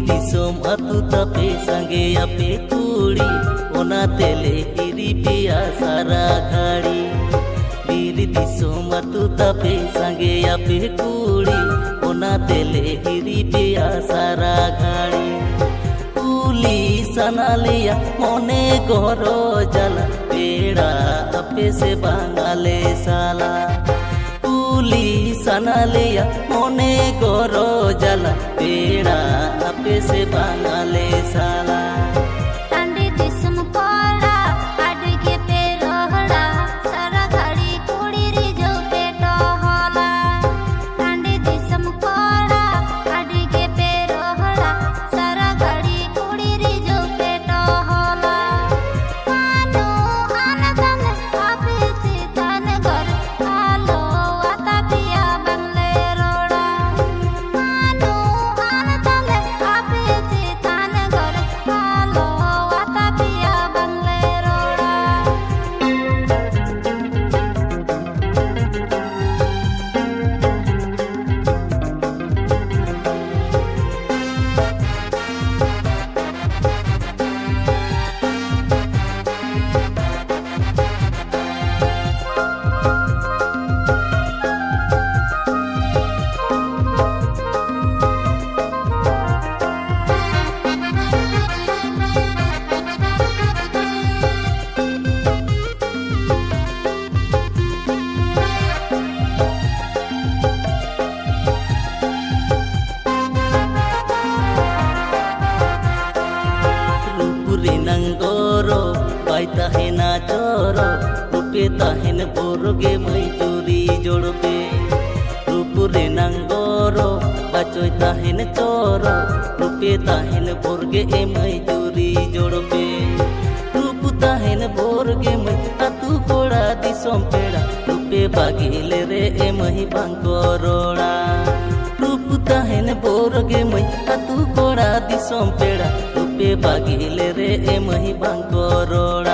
दिसोम अतु तपे संगे अपे कुड़ी ओना तेले हिरी पिया सारा घाड़ी। बीर दिसोम अतु तपे संगे अपे कुड़ी ओना तेले हिरी पिया सारा घाड़ी। कुली सना लिया मोने गोरो जला पेड़ा अपे से बांगाले साला। कुली सना लिया मोने गोरो जला पेड़ा अपे से बांगाले साला। टांडी दिसम कोड़ा अडगे पे रोहड़ा सारा घड़ी कुड़ी री जो पे टोहला। टांडी दिसम कोड़ा अडगे पे रोहड़ा सारा घड़ी कुड़ी री जो पे टोहला। कानो आनदम आपे से तन घर आलो आता पिया बंगले रोड़ा। कानो आनदम आपे से तन घर आलो आता पिया बंगले रोड़ा। नंगोरो बाई ताहेना चोरो रूपे ताहेन बोरगे मई चोरी जोड़बे। रूपुरे नंगोरो बाचोय ताहेन चोरो रूपे ताहेन बोरगे ए मई चोरी जोड़बे। रूप ताहेन बोरगे मई अतु कोड़ा दिसोम पेड़ा रूपे बागिले रे ए मई बांको रोड़ा। रूप ताहेन बोरगे मई अतु कोड़ा दिसोम पेड़ा रूपे बागिले रे ए मही बांको रोड़ा।